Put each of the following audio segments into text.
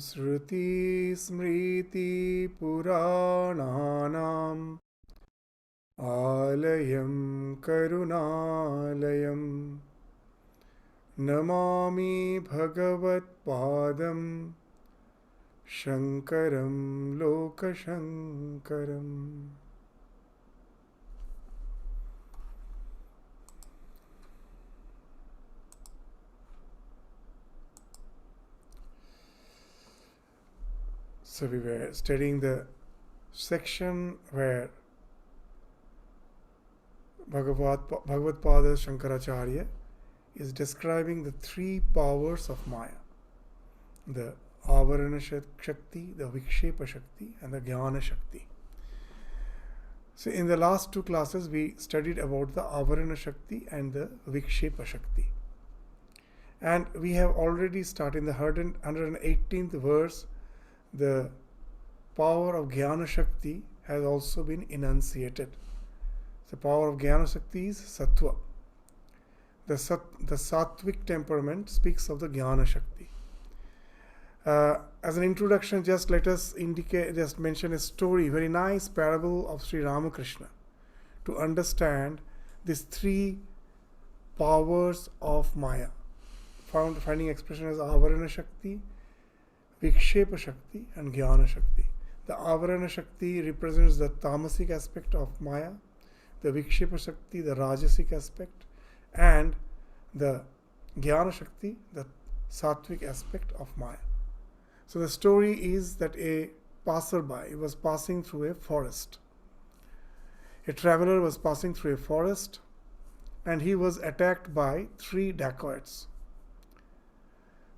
Smriti Smriti Purananam Alayam Karunalayam Namami Bhagavat Padam Shankaram Lokashankaram. So we were studying the section where Bhagavad-pada Shankaracharya is describing the three powers of Maya: the Avarana Shakti, the Vikshepa Shakti, and the Jnana Shakti. So in the last two classes we studied about the Avarana Shakti and the Vikshepa Shakti. And we have already started in the 118th verse. The power of Jnana Shakti has also been enunciated. The power of Jnana Shakti is Sattva. The Sattvic temperament speaks of the Jnana Shakti. As an introduction, just let us mention a story, very nice parable of Sri Ramakrishna, to understand these three powers of Maya. Finding expression as Avarana Shakti, Vikshepa Shakti, and Jnana Shakti. The Avarana Shakti represents the tamasic aspect of Maya, the Vikshepa Shakti, the rajasic aspect, and the Jnana Shakti, the sattvic aspect of Maya. So the story is that a passerby was passing through a forest. A traveler was passing through a forest and he was attacked by three dacoits.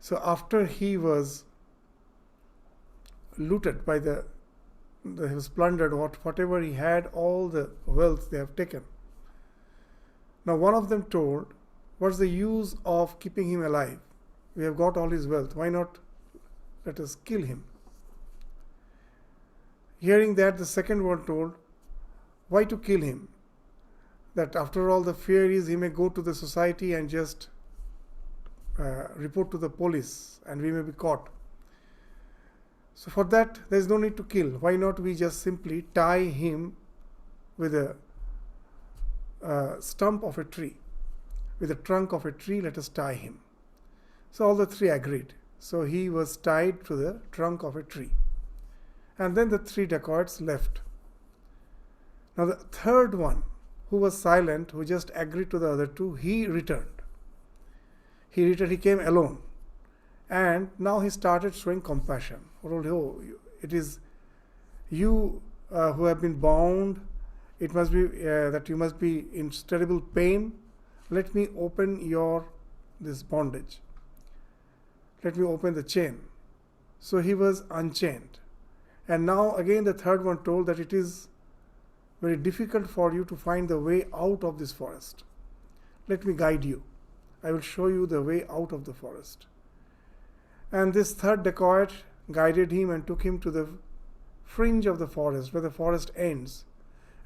So after he was looted by he was plundered, whatever he had, all the wealth they have taken. Now one of them told, what's the use of keeping him alive? We have got all his wealth. Why not let us kill him? Hearing that, the second one told, why to kill him? That after all, the fear is he may go to the society and just report to the police and we may be caught. So for that, there is no need to kill. Why not we just simply tie him with a stump of a tree, with the trunk of a tree, let us tie him. So all the three agreed. So he was tied to the trunk of a tree. And then the three dacoits left. Now the third one, who was silent, who just agreed to the other two, he returned. He came alone. And now he started showing compassion. Oh, it is you who have been bound. It must be that you must be in terrible pain. Let me open this bondage. Let me open the chain. So he was unchained. And now again the third one told that it is very difficult for you to find the way out of this forest. Let me guide you. I will show you the way out of the forest. And this third dacoit guided him and took him to the fringe of the forest, where the forest ends,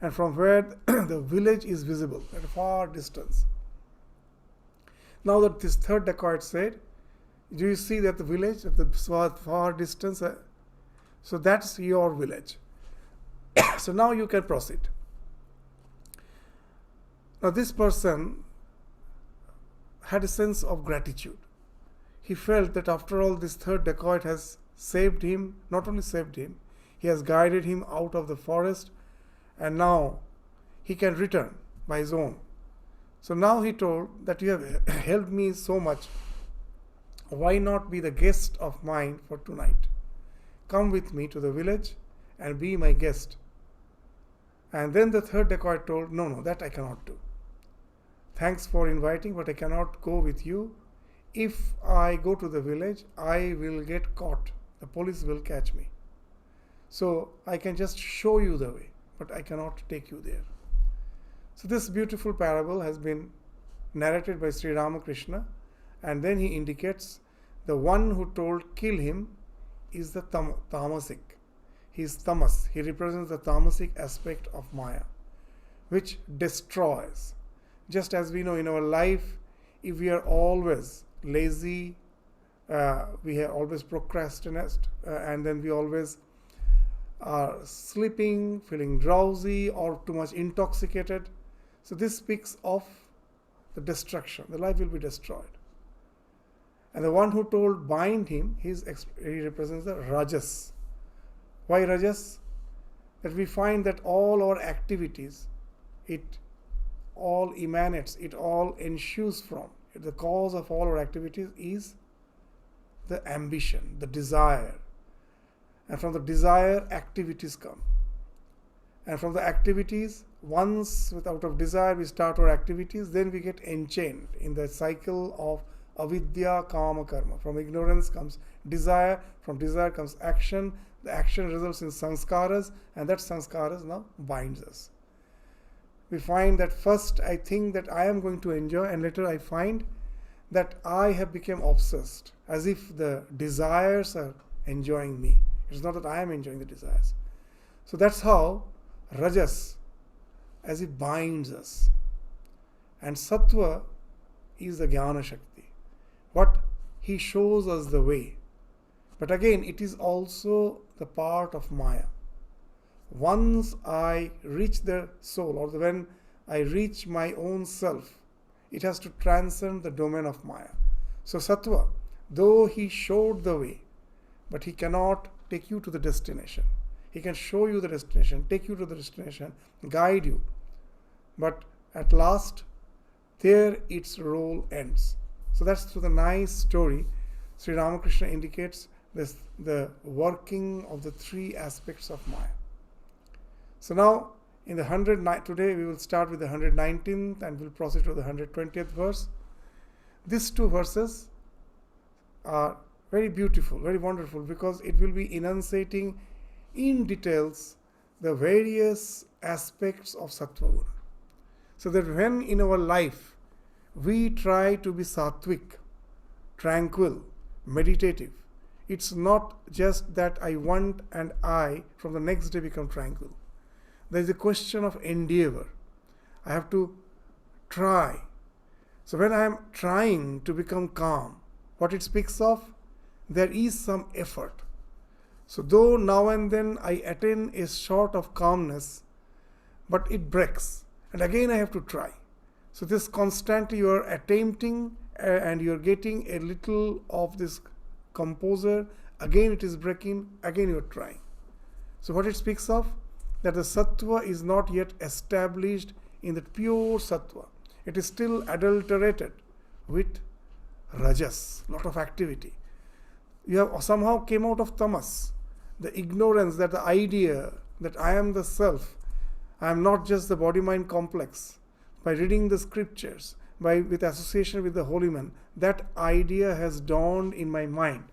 and from where the village is visible at a far distance. Now that this third dacoit said, do you see that the village at the far distance? So that's your village. So now you can proceed. Now this person had a sense of gratitude. He felt that after all, this third dacoit has saved him, not only saved him, he has guided him out of the forest, and now he can return by his own. So now he told that you have helped me so much. Why not be the guest of mine for tonight? Come with me to the village and be my guest. And then the third dacoit told, no, that I cannot do. Thanks for inviting, but I cannot go with you. If I go to the village, I will get caught. The police will catch me. So I can just show you the way, but I cannot take you there. So this beautiful parable has been narrated by Sri Ramakrishna, and then he indicates the one who told kill him is the tamasic. He is tamas. He represents the tamasic aspect of Maya, which destroys. Just as we know in our life, if we are always lazy, We have always procrastinate, and then we always are sleeping, feeling drowsy, or too much intoxicated. So this speaks of the destruction. The life will be destroyed. And the one who told bind him, he represents the Rajas. Why Rajas? That we find that all our activities, it all emanates, it all ensues from. The cause of all our activities is the ambition, the desire. And from the desire, activities come. And from the activities, once out of desire we start our activities, then we get enchained in the cycle of avidya, kama, karma. From ignorance comes desire, from desire comes action. The action results in sanskaras, and that sanskaras now binds us. We find that first I think that I am going to enjoy, and later I find that I have become obsessed, as if the desires are enjoying me. It's not that I am enjoying the desires. So that's how Rajas, as it binds us. And Sattva is the Jnana Shakti. What he shows us the way. But again, it is also the part of Maya. Once I reach the soul, or when I reach my own self, it has to transcend the domain of Maya. So Sattva, though he showed the way, but he cannot take you to the destination. He can show you the destination, take you to the destination, guide you. But at last, there its role ends. So that's through the nice story, Sri Ramakrishna indicates the working of the three aspects of Maya. So now, in the today we will start with the 119th and we'll proceed to the 120th verse. These two verses are very beautiful, very wonderful, because it will be enunciating in details the various aspects of Sattva Guna. So that when in our life we try to be sattvic, tranquil, meditative, it's not just that I want and I from the next day become tranquil. There is a question of endeavor. I have to try. So when I am trying to become calm, what it speaks of, there is some effort. So though now and then I attain a sort of calmness, but it breaks. And again I have to try. So this constantly you are attempting and you are getting a little of this composure. Again it is breaking, again you are trying. So what it speaks of, that the Sattva is not yet established in the pure Sattva. It is still adulterated with Rajas, lot of activity. You have somehow came out of Tamas, the ignorance, that the idea that I am the self, I am not just the body-mind complex. By reading the scriptures, with association with the holy man, that idea has dawned in my mind.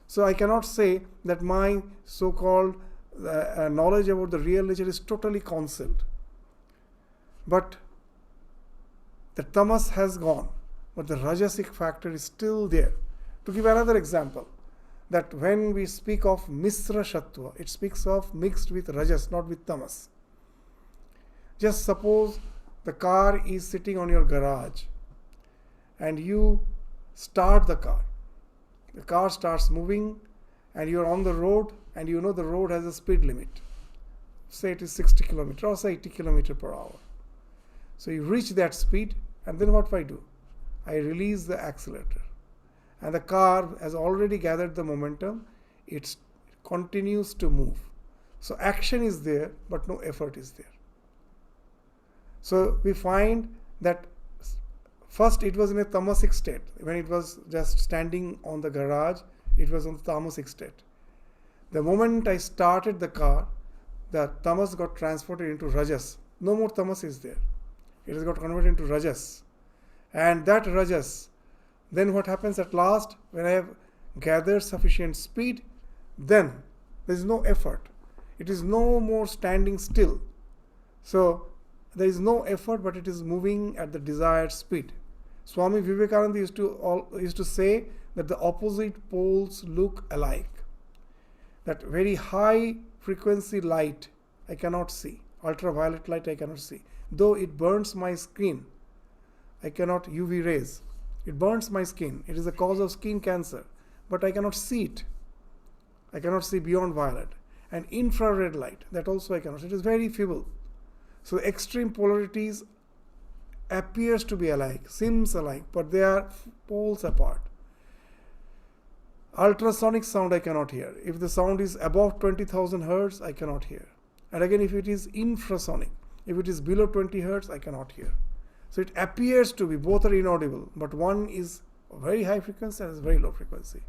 So I cannot say that my so-called knowledge about the real nature is totally concealed. But the tamas has gone, but the rajasic factor is still there. To give another example, that when we speak of misra sattva, it speaks of mixed with rajas, not with tamas. Just suppose the car is sitting on your garage and you start the car. The car starts moving and you are on the road and you know the road has a speed limit. Say it is 60 km or say 80 km per hour. So you reach that speed and then what do? I release the accelerator. And the car has already gathered the momentum. It continues to move. So action is there but no effort is there. So we find that first it was in a tamasic state. When it was just standing on the garage, it was on the tamasic state. The moment I started the car, the tamas got transported into rajas. No more tamas is there. It has got converted into rajas. And that rajas, then what happens at last, when I have gathered sufficient speed, then there is no effort. It is no more standing still. So there is no effort, but it is moving at the desired speed. Swami Vivekachudamani used to say that the opposite poles look alike. That very high frequency light I cannot see. Ultraviolet light I cannot see. Though it burns my skin, I cannot UV rays. It burns my skin. It is a cause of skin cancer. but I cannot see it. I cannot see beyond violet. And infrared light, that also I cannot see. It is very feeble. So extreme polarities appears to be alike, seems alike, but they are poles apart. Ultrasonic sound I cannot hear. If the sound is above 20,000 hertz, I cannot hear. And again, if it is infrasonic, if it is below 20 hertz, I cannot hear. So it appears to be both are inaudible, but one is very high frequency and is very low frequency.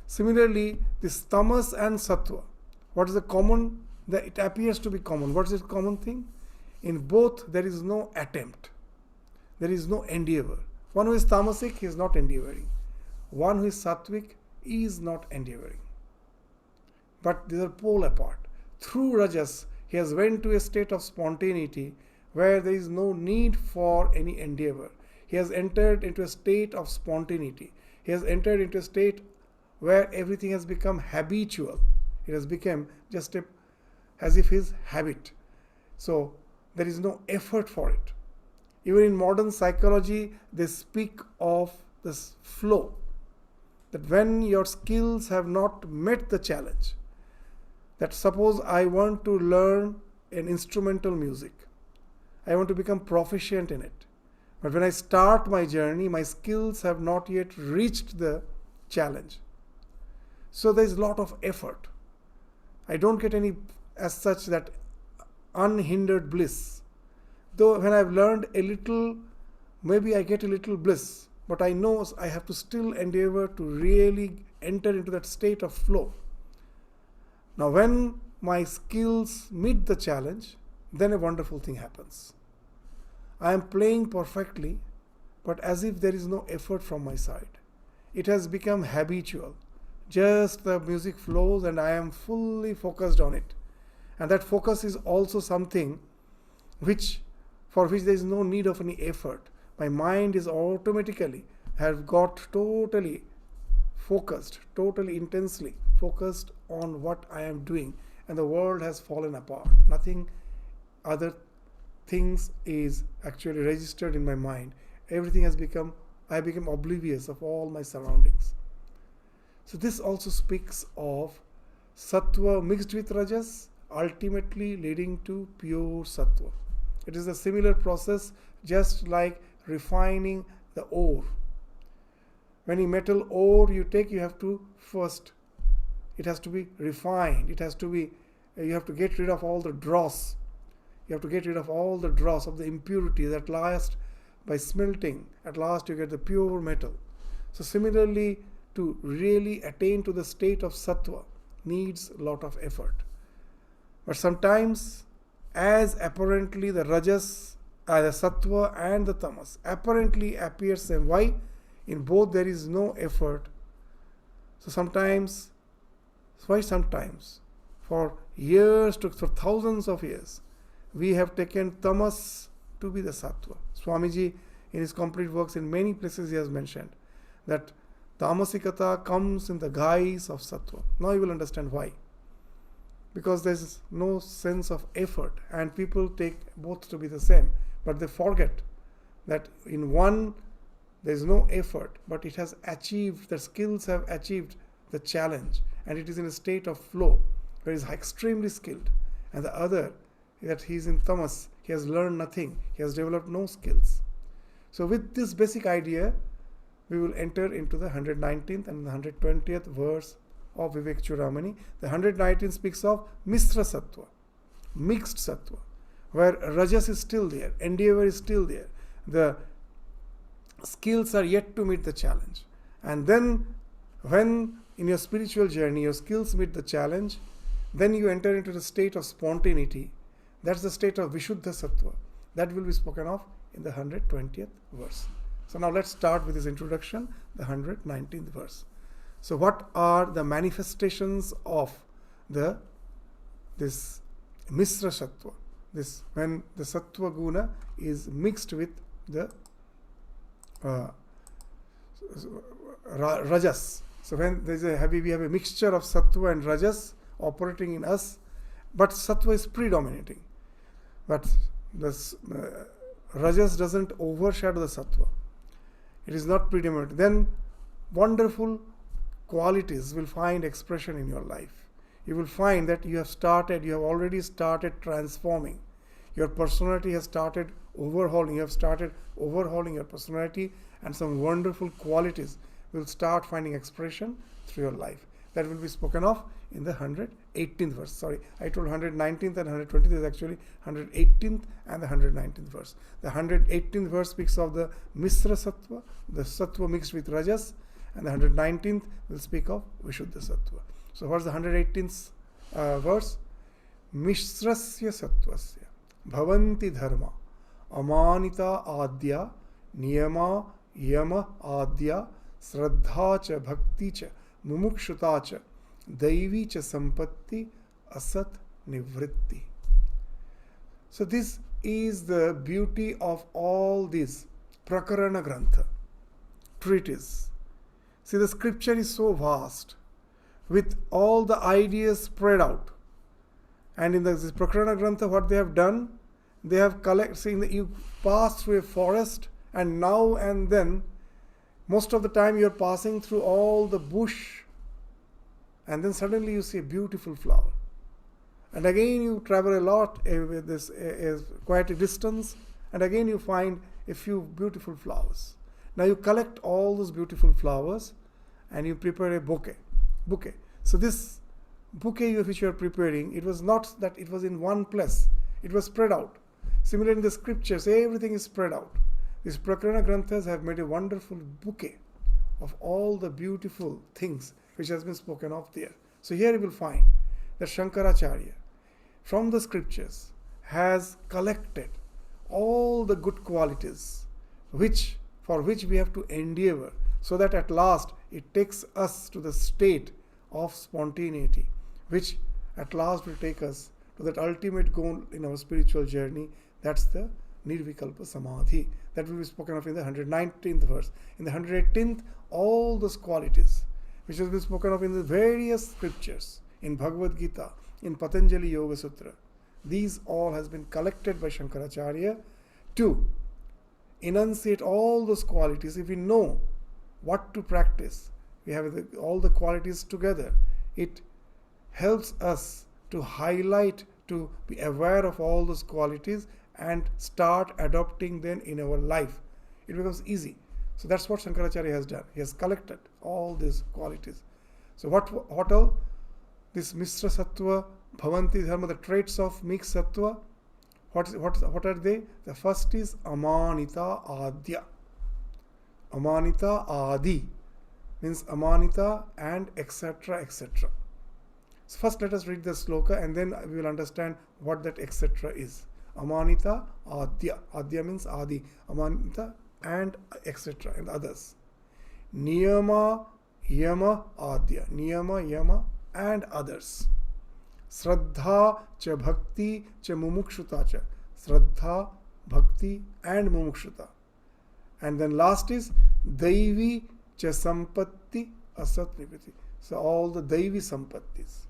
Similarly, this tamas and sattva, what is the common? It appears to be common. What is the common thing? In both, there is no attempt. There is no endeavor. One who is tamasic, he is not endeavoring. One who is sattvic is not endeavoring. But these are pole apart. Through rajas, he has went to a state of spontaneity where there is no need for any endeavor. He has entered into a state of spontaneity. He has entered into a state where everything has become habitual. It has become just as if his habit. So there is no effort for it. Even in modern psychology, they speak of this flow. That when your skills have not met the challenge, that suppose I want to learn an instrumental music. I want to become proficient in it. But when I start my journey, my skills have not yet reached the challenge. So there is a lot of effort. I don't get any, as such, that unhindered bliss. Though when I've learned a little, maybe I get a little bliss. But I know I have to still endeavor to really enter into that state of flow. Now when my skills meet the challenge, then a wonderful thing happens. I am playing perfectly, but as if there is no effort from my side. It has become habitual. Just the music flows and I am fully focused on it. And that focus is also something for which there is no need of any effort. My mind is automatically have got totally focused, totally intensely focused on what I am doing, and the world has fallen apart. Nothing other things is actually registered in my mind. Everything has become, I become oblivious of all my surroundings. So this also speaks of sattva mixed with rajas, ultimately leading to pure sattva. It is a similar process, just like refining the ore. When a metal ore you take, you have to first, it has to be refined. It has to be, you have to get rid of all the dross. You have to get rid of all the dross of the impurity that last by smelting. At last you get the pure metal. So similarly, to really attain to the state of sattva needs a lot of effort. But sometimes, as apparently the rajas, the sattva and the tamas apparently appear same. Why? In both there is no effort. So sometimes, why sometimes? For years, for thousands of years, we have taken tamas to be the sattva. Swamiji, in his complete works, in many places he has mentioned that tamasikata comes in the guise of sattva. Now you will understand why. Because there is no sense of effort and people take both to be the same. But they forget that in one there is no effort, but it has achieved, the skills have achieved the challenge and it is in a state of flow where he is extremely skilled. And the other, that he is in tamas, he has learned nothing, he has developed no skills. So with this basic idea, we will enter into the 119th and the 120th verse of Vivekachudamani. The 119th speaks of Misra Sattva, mixed Sattva, where Rajas is still there, endeavor is still there, the skills are yet to meet the challenge. And then when in your spiritual journey your skills meet the challenge, then you enter into the state of spontaneity. That's the state of Vishuddha Sattva. That will be spoken of in the 120th verse. So now let's start with this introduction, the 119th verse. So what are the manifestations of this Misra Sattva? This when the Sattva Guna is mixed with the Rajas. So when we have a mixture of Sattva and Rajas operating in us, but Sattva is predominating. But the Rajas doesn't overshadow the Sattva. It is not predominant. Then wonderful qualities will find expression in your life. You will find that you have already started transforming. Your personality has started overhauling. You have started overhauling your personality, and some wonderful qualities will start finding expression through your life. That will be spoken of in the 118th verse. Sorry, I told 119th and 120th is actually 118th and the 119th verse. The 118th verse speaks of the Misra Sattva, the Sattva mixed with Rajas, and the 119th will speak of Vishuddha Sattva. So what's the 118th verse? Mishrasya Sattvasya Bhavanti Dharma Amanita Adya Niyama Yama Adya Sraddha cha Bhakti cha Mumukshuta cha Daivi cha Sampatti Asat Nivritti. So this is the beauty of all this Prakarana Grantha, treatise. See, the scripture is so vast, with all the ideas spread out. And in this Prakarana Grantha, what they have done, they have collected, seeing that you pass through a forest, and now and then, most of the time you are passing through all the bush, and then suddenly you see a beautiful flower. And again you travel a lot, quite a distance, and again you find a few beautiful flowers. Now you collect all those beautiful flowers and you prepare a bouquet. So this bouquet which you are preparing, it was not that it was in one place, it was spread out. Similarly in the scriptures, everything is spread out. These Prakarana Granthas have made a wonderful bouquet of all the beautiful things which has been spoken of there. So here you will find that Shankaracharya from the scriptures has collected all the good qualities for which we have to endeavor, so that at last it takes us to the state of spontaneity, which at last will take us to that ultimate goal in our spiritual journey. That's the Nirvikalpa Samadhi. That will be spoken of in the 119th verse. In the 118th, all those qualities which has been spoken of in the various scriptures, in Bhagavad Gita, in Patanjali Yoga Sutra, these all has been collected by Shankaracharya to enunciate all those qualities. If we know what to practice, we have all the qualities together, it helps us to highlight, to be aware of all those qualities and start adopting them in our life. It becomes easy. So that's what Shankaracharya has done. He has collected all these qualities. So what all? This Misra Sattva, Bhavanti Dharma, the traits of mixed Sattva, what are they? The first is Amanita Adya. Amanita Adi means Amanita and etc. etc. So first let us read the sloka and then we will understand what that etc. is. Amanita Adya. Adya means Adi. Amanita and etc. and others. Niyama Yama Adya. Niyama Yama and others. Sraddha cha Bhakti cha Mumukshuta cha. Sraddha, Bhakti and Mumukshuta. And then last is Daivi cha Sampatti Asat Nivritti. So all the Daivi Sampattis.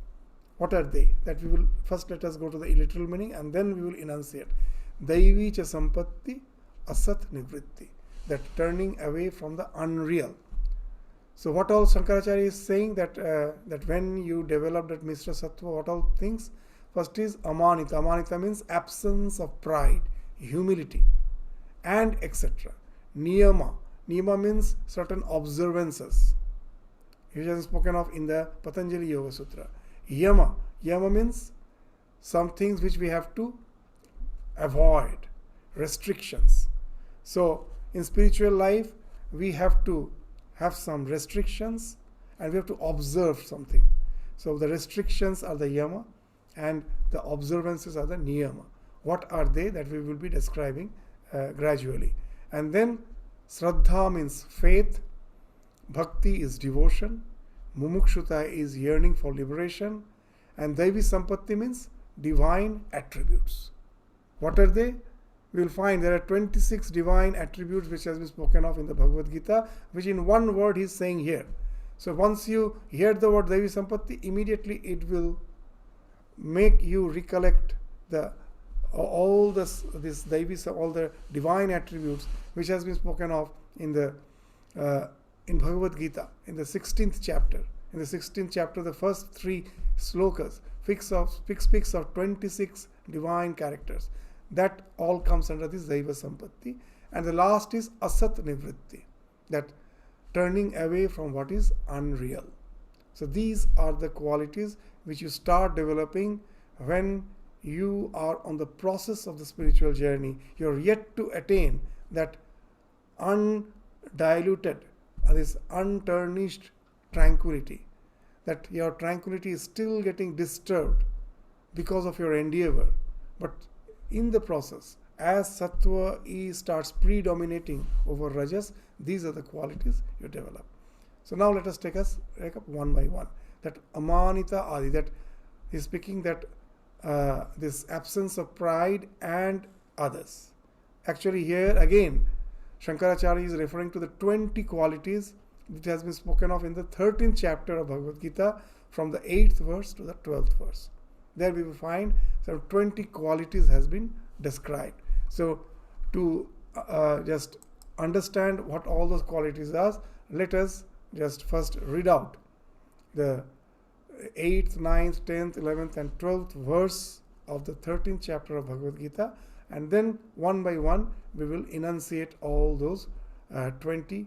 What are they? That we will first let us go to the literal meaning and then we will enunciate. Daivi cha Sampatti Asat Nivritti. That turning away from the unreal. So what all Shankaracharya is saying, that when you develop that Misra Sattva, what all things? First is Amanita. Amanita means absence of pride, humility, and etc. Niyama. Niyama means certain observances, which is spoken of in the Patanjali Yoga Sutra. Yama. Yama means some things which we have to avoid, restrictions. So in spiritual life, we have to have some restrictions and we have to observe something. So the restrictions are the yama and the observances are the niyama. What are they? That we will be describing gradually. And then Sraddha means faith, Bhakti is devotion, Mumukshuta is yearning for liberation, and Daivi Sampatti means divine attributes. What are they? We will find there are 26 divine attributes which has been spoken of in the Bhagavad Gita, which in one word he is saying here. So once you hear the word Daivi Sampatti, immediately it will make you recollect all the divine attributes which has been spoken of in the in Bhagavad Gita, in the 16th chapter. In the 16th chapter, the first 3 slokas speaks of 26 divine characters. That all comes under this Daiva Sampatti. And the last is Asat Nivritti, that turning away from what is unreal. So these are the qualities which you start developing when you are on the process of the spiritual journey. You are yet to attain that undiluted, this untarnished tranquility, that your tranquility is still getting disturbed because of your endeavor. But in the process, as Sattva starts predominating over Rajas, these are the qualities you develop. So now let us take up one by one. That Amanita Adi, that is speaking that this absence of pride and others. Actually here again, Shankaracharya is referring to the 20 qualities that has been spoken of in the 13th chapter of Bhagavad Gita, from the 8th verse to the 12th verse. There we will find some 20 qualities has been described. So to just understand what all those qualities are, let us just first read out the 8th, 9th, 10th, 11th and 12th verse of the 13th chapter of Bhagavad Gita, and then one by one we will enunciate all those 20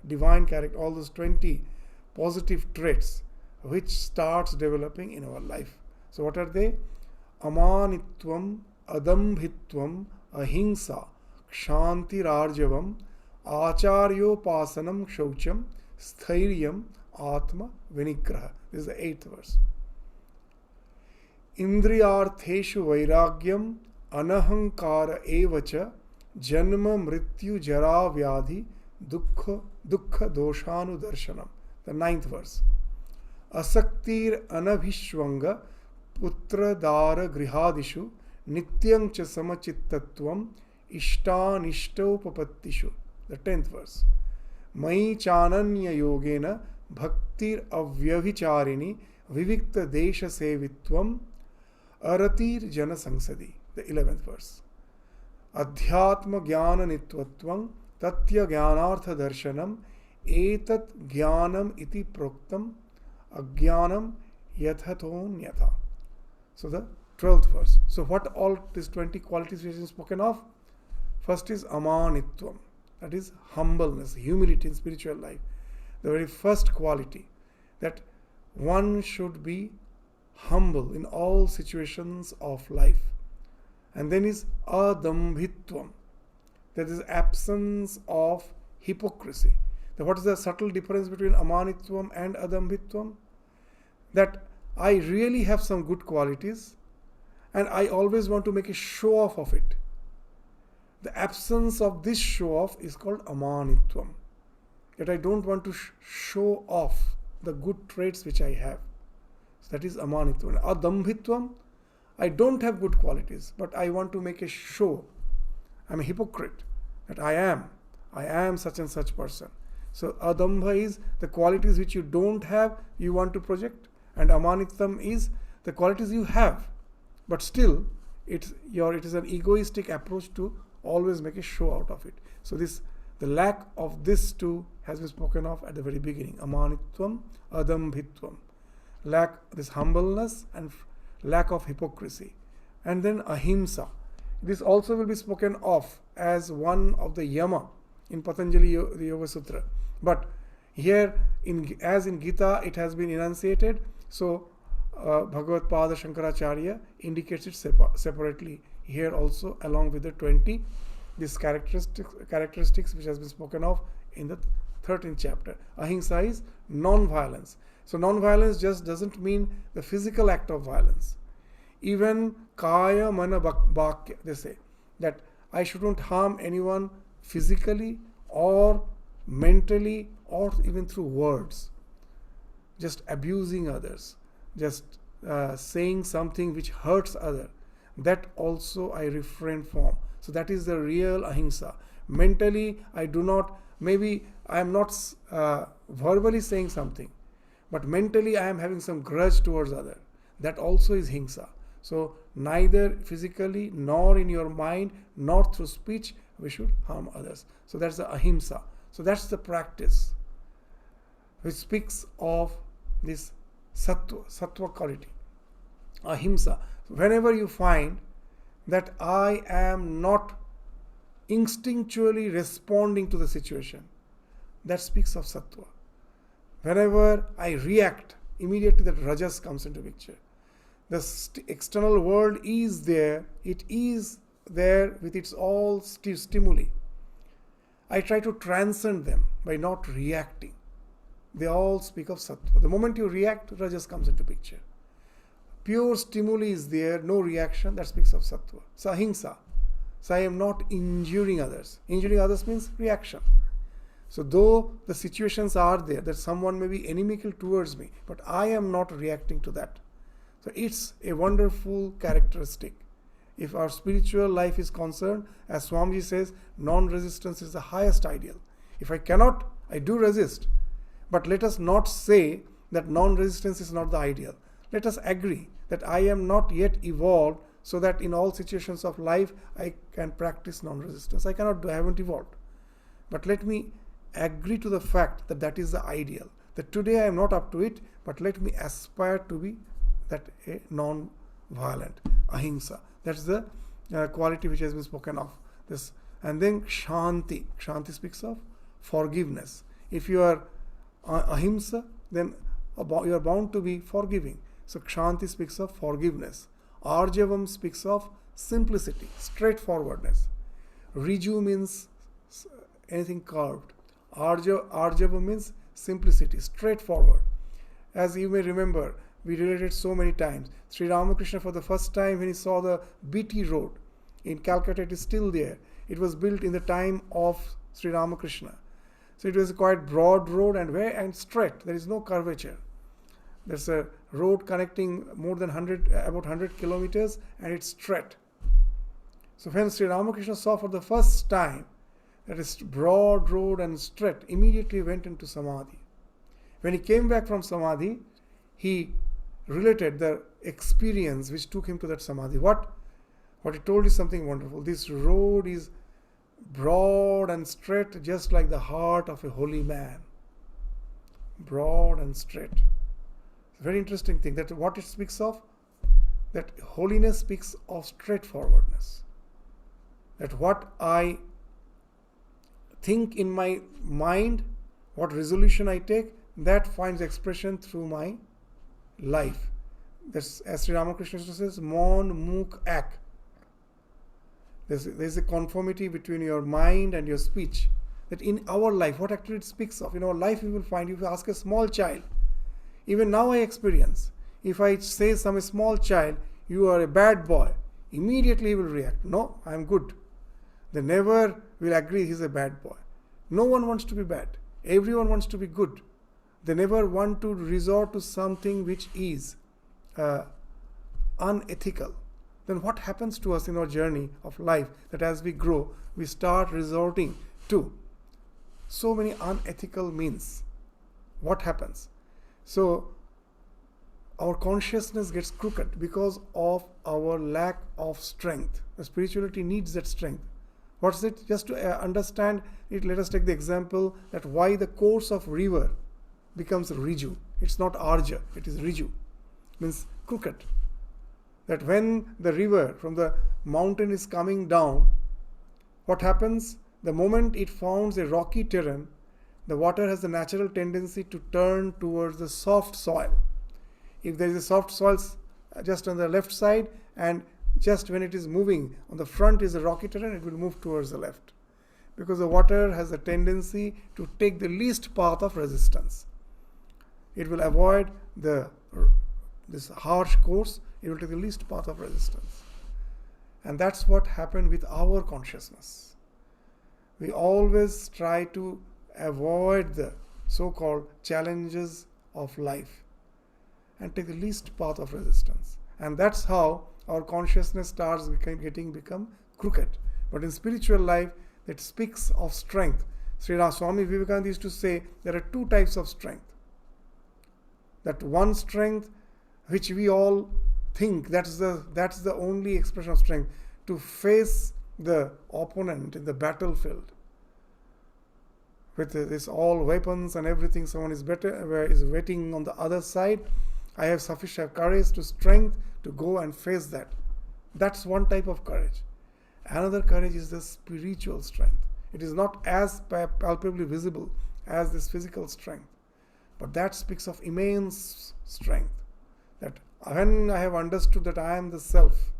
divine character, all those 20 positive traits which starts developing in our life. So what are they? Amanitvam, Adambhitvam, Ahimsa, Kshantirarjavam, Acharyopasanam Shaucham, Sthiryam, Atma Vinigraha. This is the 8th verse. Indriyartheshu Vairagyam, Anahankara Evacha, Janma Mrityu Jara Vyadhi, Dukkha Doshanu Darshanam. The 9th verse. Asaktir Anabhishwanga, Putra Dara Grihadishu, Nityam Cha Samachittatvam, Ishtanishtaupapattishu. The 10th verse. Mai Chananya Yogena, Bhaktir Avyavhicharini, Vivikta Desha Sevitvam, Aratir Jana Sangsadi. The 11th verse. Adhyatma Jnana Nitvatvam, Tatya Jnanartha Darshanam, Etat Jnanam iti Proktam, Ajnanam Yathaton Yatha. So the 12th verse. So what all these 20 qualities which is spoken of? First is Amanitvam, that is humbleness, humility in spiritual life. The very first quality, that one should be humble in all situations of life. And then is Adambhitvam, that is absence of hypocrisy. Now what is the subtle difference between Amanitvam and Adambhitvam? That I really have some good qualities and I always want to make a show off of it. The absence of this show off is called Amanitvam. That I don't want to show off the good traits which I have. So that is Amanitvam. Adambhitvam, I don't have good qualities, but I want to make a show. I'm a hypocrite. That I am such and such person. So Adambha is the qualities which you don't have, you want to project. And Amanitvam is the qualities you have, but still it is an egoistic approach to always make a show out of it. So the lack of this two has been spoken of at the very beginning. Amanitvam, Adambhitvam. Lack this humbleness and lack of hypocrisy. And then Ahimsa. This also will be spoken of as one of the yama in Patanjali the Yoga Sutra. But here, as in Gita, it has been enunciated. So Bhagavad Pada Shankaracharya indicates it separately here also, along with the 20 these characteristics which has been spoken of in the 13th chapter. Ahimsa is non-violence. So non-violence just doesn't mean the physical act of violence. Even kaya mana bhakya, they say that I shouldn't harm anyone physically or mentally or even through words. Just abusing others, just saying something which hurts others, that also I refrain from. So that is the real ahimsa. Mentally, I do not, maybe I am not verbally saying something, but mentally I am having some grudge towards others. That also is himsa. So neither physically nor in your mind nor through speech we should harm others. So that's the ahimsa. So that's the practice. which speaks of this sattva quality, ahimsa. Whenever you find that I am not instinctually responding to the situation, that speaks of sattva. Whenever I react, immediately that rajas comes into picture. The external world is there, it is there with its all stimuli. I try to transcend them by not reacting. They all speak of sattva. The moment you react, rajas comes into picture. Pure stimuli is there, no reaction, that speaks of sattva. So ahimsa. So I am not injuring others. Injuring others means reaction. So though the situations are there, that someone may be inimical towards me, but I am not reacting to that. So it's a wonderful characteristic. If our spiritual life is concerned, as Swami says, non-resistance is the highest ideal. If I cannot, I do resist. But let us not say that non-resistance is not the ideal. Let us agree that I am not yet evolved so that in all situations of life I can practice non-resistance. I cannot do, I haven't evolved. But let me agree to the fact that that is the ideal. That today I am not up to it, but let me aspire to be that a non-violent, ahimsa. That's the quality which has been spoken of. This, and then kshanti. Kshanti speaks of forgiveness. If you are ahimsa, then you are bound to be forgiving. So kshanti speaks of forgiveness. Arjavam speaks of simplicity, straightforwardness. Riju means anything curved. Arjava means simplicity, straightforward. As you may remember, we related so many times. Sri Ramakrishna, for the first time when he saw the BT road in Calcutta, it is still there. It was built in the time of Sri Ramakrishna. So it was a quite broad road and straight. There is no curvature. There's a road connecting more than about 100 kilometers, and it's straight. So when Sri Ramakrishna saw for the first time that is broad road and straight, immediately went into samadhi. When he came back from samadhi, he related the experience which took him to that samadhi. What he told is something wonderful. This road is broad and straight, just like the heart of a holy man. Broad and straight. Very interesting thing, that what it speaks of, that holiness speaks of straightforwardness. That what I think in my mind, what resolution I take, that finds expression through my life. That's, as Sri Ramakrishna says, mon, muk, ak. There's a conformity between your mind and your speech. That in our life, what actually it speaks of, in our life you will find, if you ask a small child, even now I experience, if I say some small child, you are a bad boy, immediately he will react, no, I am good. They never will agree he's a bad boy. No one wants to be bad. Everyone wants to be good. They never want to resort to something which is unethical. Then what happens to us in our journey of life, that as we grow, we start resorting to so many unethical means. What happens? So our consciousness gets crooked because of our lack of strength. The spirituality needs that strength. What's it? Just to understand it, let us take the example that why the course of river becomes riju. It's not arja, it is riju. Means crooked. That when the river from the mountain is coming down, what happens? The moment it founds a rocky terrain, the water has the natural tendency to turn towards the soft soil. If there is a soft soil just on the left side, and just when it is moving, on the front is a rocky terrain, it will move towards the left. Because the water has a tendency to take the least path of resistance. It will avoid this harsh course, it will take the least path of resistance. And that's what happened with our consciousness. We always try to avoid the so-called challenges of life and take the least path of resistance. And that's how our consciousness starts become crooked. But in spiritual life, it speaks of strength. Swami Vivekananda used to say there are two types of strength. That one strength which we all think that's the only expression of strength, to face the opponent in the battlefield. with this all weapons and everything, someone is waiting on the other side. I have sufficient courage to strength to go and face that. That's one type of courage. Another courage is the spiritual strength. It is not as palpably visible as this physical strength, but that speaks of immense strength. That when I have understood that I am the self,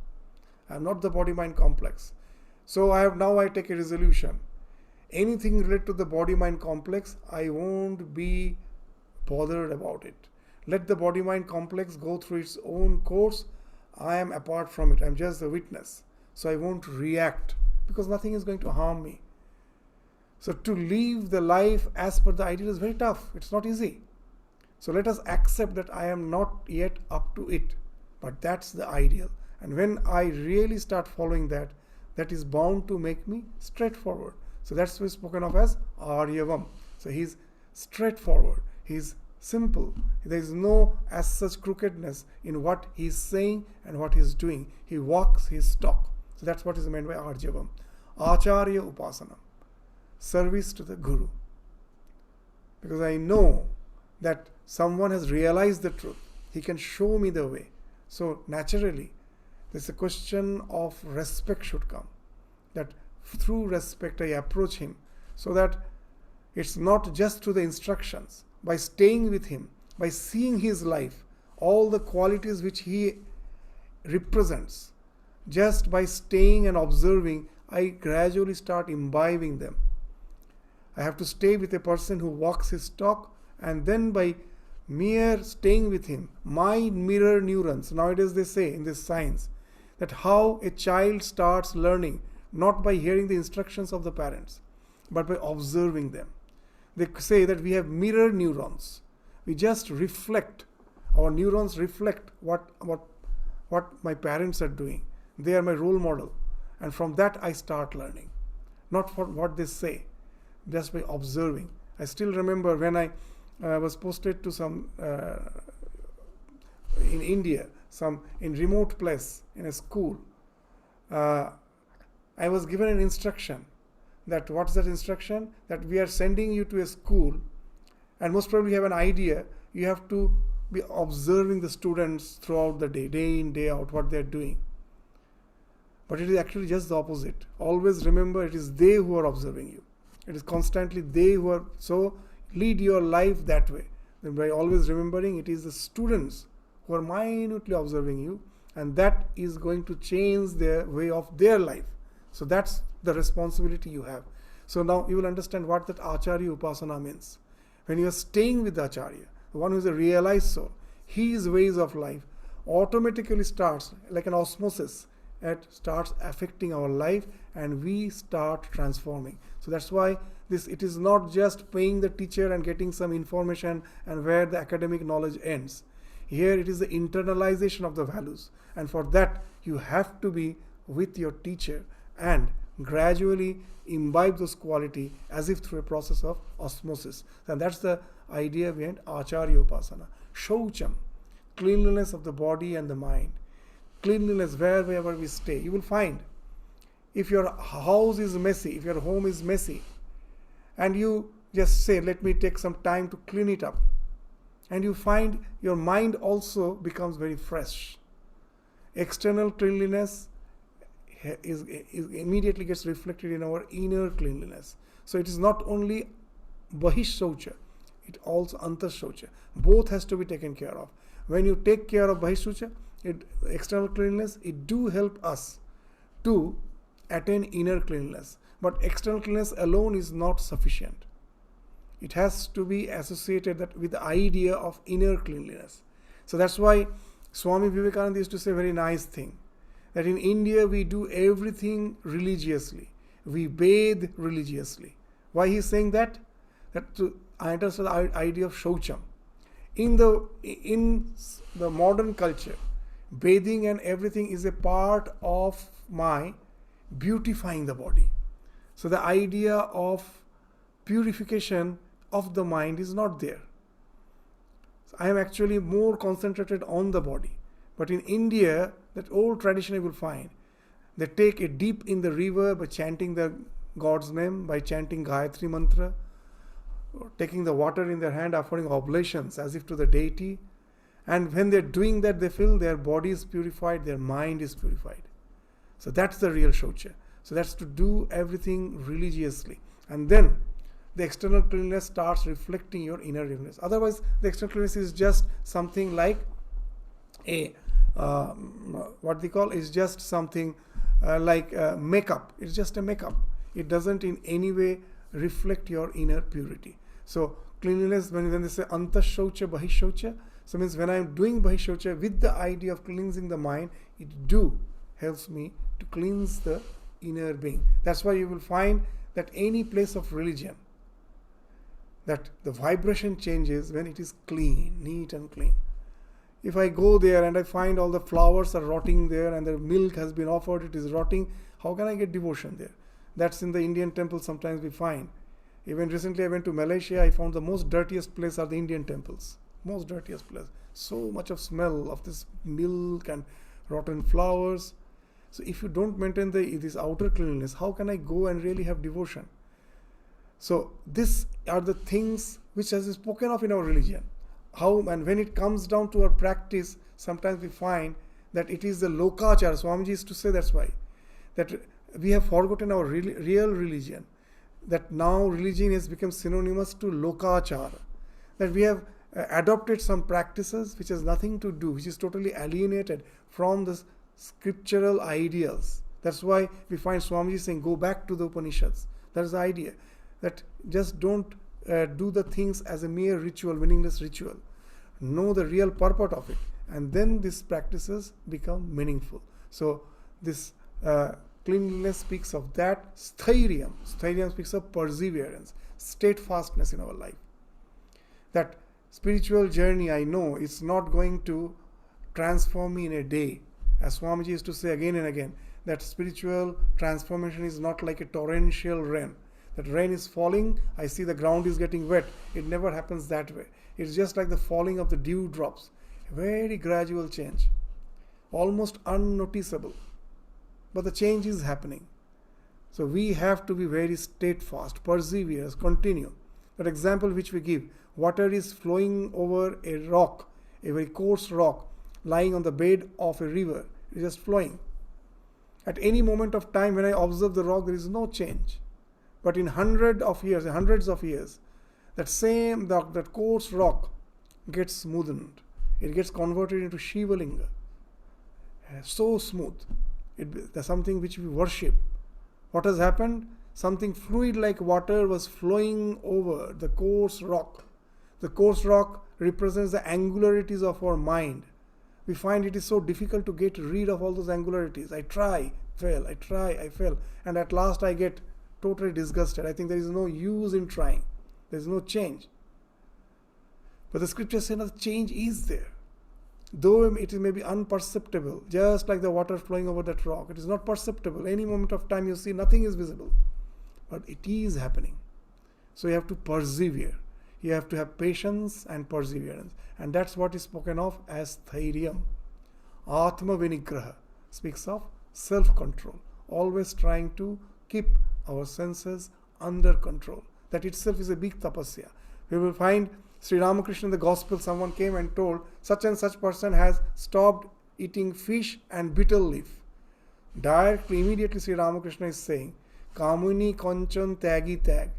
I am not the body-mind complex. So I take a resolution. Anything related to the body-mind complex, I won't be bothered about it. Let the body-mind complex go through its own course. I am apart from it. I am just the witness. So I won't react because nothing is going to harm me. So to live the life as per the ideal is very tough. It's not easy. So let us accept that I am not yet up to it. But that's the ideal. And when I really start following that, that is bound to make me straightforward. So that's what's spoken of as Aryavam. So he's straightforward. He's simple. There is no as such crookedness in what he's saying and what he's doing. He walks his talk. So that's what is meant by Arjavam. Acharya Upasana. Service to the Guru. Because I know that someone has realized the truth. He can show me the way. So naturally, there's a question of respect should come. That through respect I approach him, so that it's not just through the instructions. By staying with him, by seeing his life, all the qualities which he represents, just by staying and observing, I gradually start imbibing them. I have to stay with a person who walks his talk, and then by mere staying with him, mind mirror neurons. Nowadays they say in this science that how a child starts learning, not by hearing the instructions of the parents, but by observing them. They say that we have mirror neurons. We just reflect. Our neurons reflect what my parents are doing. They are my role model. And from that I start learning. Not for what they say, just by observing. I still remember when I was posted to some, in India, in remote place, in a school. I was given an instruction. That what's that instruction? That we are sending you to a school, and most probably you have an idea. You have to be observing the students throughout the day, day in, day out, what they are doing. But it is actually just the opposite. Always remember, it is they who are observing you. It is constantly they who are. So lead your life that way. Then by always remembering, it is the students who are minutely observing you, and that is going to change their way of their life. So that's the responsibility you have. So now you will understand what that Acharya Upasana means. When you are staying with the Acharya, the one who is a realized soul, his ways of life automatically starts like an osmosis. It starts affecting our life and we start transforming. So that's why it is not just paying the teacher and getting some information and where the academic knowledge ends. Here it is the internalization of the values, and for that you have to be with your teacher and gradually imbibe those qualities as if through a process of osmosis. And that's the idea behind Acharya Upasana. Shaucham, cleanliness of the body and the mind. Cleanliness wherever we stay. You will find if your house is messy, if your home is messy, and you just say, let me take some time to clean it up, and you find your mind also becomes very fresh. External cleanliness is immediately gets reflected in our inner cleanliness. So it is not only Bahish Shaucha, it also Antar Shaucha. Both has to be taken care of. When you take care of Bahish Shaucha, external cleanliness, it do help us to attain inner cleanliness. But external cleanliness alone is not sufficient. It has to be associated with the idea of inner cleanliness. So that's why Swami Vivekananda used to say a very nice thing, that in India we do everything religiously. We bathe religiously. Why he is saying that? That to understand the idea of Shaucham. In the modern culture, bathing and everything is a part of my beautifying the body. So the idea of purification of the mind is not there. So I am actually more concentrated on the body. But in India, that old tradition you will find, they take a dip in the river by chanting the God's name, by chanting Gayatri Mantra, taking the water in their hand, offering oblations as if to the deity. And when they're doing that, they feel their body is purified, their mind is purified. So that's the real Shaucha. So that's to do everything religiously. And then the external cleanliness starts reflecting your inner cleanliness. Otherwise, the external cleanliness is just something like a, what they call is just something like makeup. It's just a makeup. It doesn't in any way reflect your inner purity. So cleanliness, when they say anta shaucha, bahi shaucha, so means when I am doing bahi shaucha with the idea of cleansing the mind, it helps me to cleanse the inner being. That's why you will find that any place of religion, that the vibration changes when it is clean, neat and clean. If I go there and I find all the flowers are rotting there and the milk has been offered, it is rotting, how can I get devotion there? That's in the Indian temples sometimes we find. Even recently I went to Malaysia, I found the most dirtiest place are the Indian temples. Most dirtiest place. So much of smell of this milk and rotten flowers. So if you don't maintain this outer cleanliness, how can I go and really have devotion? So these are the things which has been spoken of in our religion. How and when it comes down to our practice, sometimes we find that it is the lokachara. Swamiji used to say that's why. That we have forgotten our real religion. That now religion has become synonymous to lokachara. That we have adopted some practices which has nothing to do, which is totally alienated from the scriptural ideals. That's why we find Swamiji saying, go back to the Upanishads. That is the idea. That just don't do the things as a mere ritual, meaningless ritual. Know the real purport of it. And then these practices become meaningful. So this cleanliness speaks of that. Sthairiam. Sthairiam speaks of perseverance, steadfastness in our life. That spiritual journey, I know, it's not going to transform me in a day. As Swamiji used to say again and again, that spiritual transformation is not like a torrential rain. That rain is falling, I see the ground is getting wet. It never happens that way. It's just like the falling of the dew drops. A very gradual change. Almost unnoticeable. But the change is happening. So we have to be very steadfast, persevere, continue. That example which we give, water is flowing over a rock, a very coarse rock, lying on the bed of a river. It is just flowing. At any moment of time when I observe the rock, there is no change. But in hundreds of years, that coarse rock gets smoothened. It gets converted into Shivalinga. So smooth. There's something which we worship. What has happened? Something fluid like water was flowing over the coarse rock. The coarse rock represents the angularities of our mind. We find it is so difficult to get rid of all those angularities. I try, fail, I try, I fail. And at last I get totally disgusted. I think there is no use in trying. There is no change. But the scriptures say that change is there. Though it may be unperceptible, just like the water flowing over that rock. It is not perceptible. Any moment of time you see, nothing is visible. But it is happening. So you have to persevere. You have to have patience and perseverance. And that's what is spoken of as thairiam. Atma vinigraha speaks of self-control. Always trying to keep our senses under control. That itself is a big tapasya. We will find Sri Ramakrishna in the Gospel, someone came and told, such and such person has stopped eating fish and betel leaf. Directly, immediately Sri Ramakrishna is saying, Kamuni konchan tagi tag,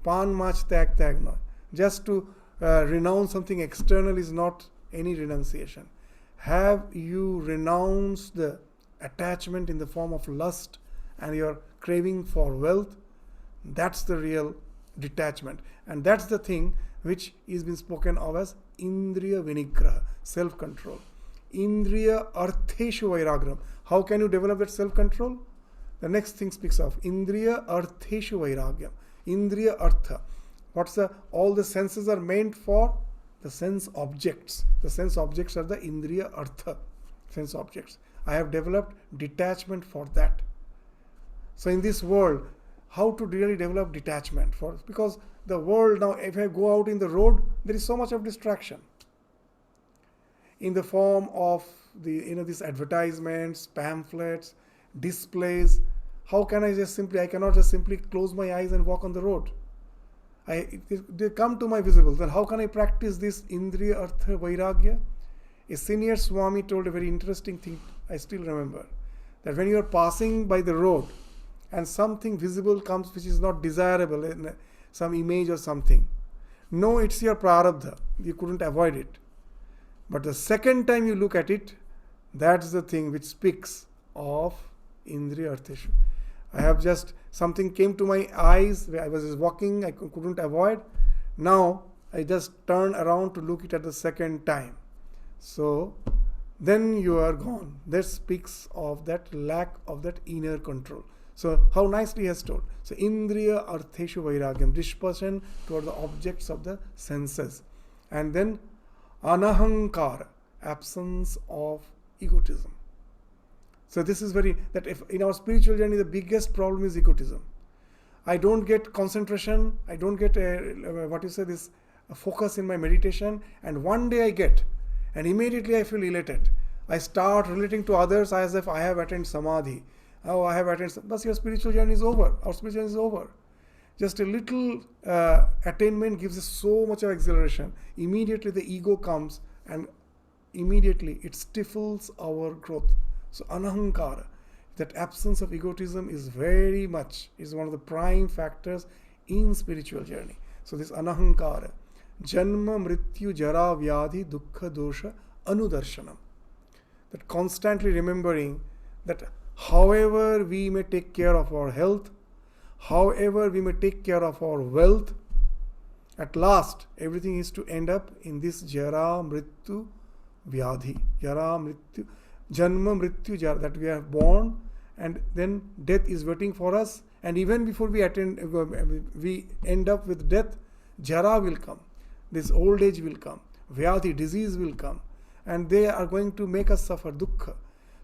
pan mach tag tag no. Just to renounce something external is not any renunciation. Have you renounced the attachment in the form of lust and your craving for wealth? That's the real detachment. And that's the thing which is been spoken of as Indriya Vinigraha, self-control. Indriya Artheshu Vairagram. How can you develop that self-control? The next thing speaks of Indriya Artheshu Vairagyam. Indriya Artha. All the senses are meant for the sense objects. The sense objects are the Indriya Artha, sense objects. I have developed detachment for that. So in this world, how to really develop detachment? Because the world now, if I go out in the road, there is so much of distraction. In the form of these advertisements, pamphlets, displays. How can I cannot just simply close my eyes and walk on the road? They come to my visible. Then how can I practice this Indriya Artha Vairagya? A senior Swami told a very interesting thing, I still remember, that when you are passing by the road and something visible comes which is not desirable, some image or something, no, it's your prarabdha, you couldn't avoid it. But the second time you look at it, that's the thing which speaks of Indriya Artheshu. I have just, something came to my eyes, I was just walking, I couldn't avoid. Now I just turn around to look it at the second time. So then you are gone. That speaks of that lack of that inner control. So how nicely he has told. So Indriya Artheshu Vairagyam, dispassion toward the objects of the senses. And then Anahankara, absence of egotism. So this is very, that if in our spiritual journey the biggest problem is egotism. I don't get concentration, I don't get this focus in my meditation, and one day I get, and immediately I feel elated. I start relating to others as if I have attained samadhi. Oh, I have attained, but your spiritual journey is over. Our spiritual journey is over. Just a little attainment gives us so much of exhilaration. Immediately the ego comes and immediately it stifles our growth. So anahankara, that absence of egotism is one of the prime factors in spiritual journey. So this anahankara, janma mrityu jara vyadhi dukkha dosha anudarshanam. That constantly remembering that however we may take care of our health, however we may take care of our wealth, at last everything is to end up in this jara mrityu vyadhi, jara mrityu, janma mrityu jara, that we are born and then death is waiting for us, and even before we end up with death, jara will come, this old age will come, vyadhi, disease will come, and they are going to make us suffer dukkha.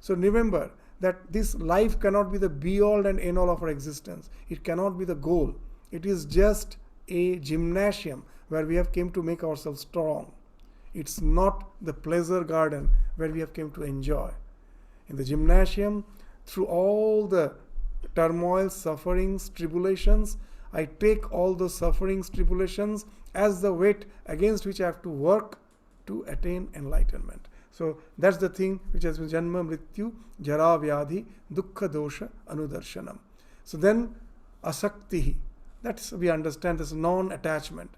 So remember that this life cannot be the be-all and end-all of our existence. It cannot be the goal. It is just a gymnasium where we have came to make ourselves strong. It's not the pleasure garden where we have came to enjoy. In the gymnasium, through all the turmoil, sufferings, tribulations, I take all those sufferings, tribulations as the weight against which I have to work to attain enlightenment. So that's the thing which has been janma mrityu jara vyadhi dukkha dosha anudarshanam. So then asaktihi, that's we understand this non-attachment.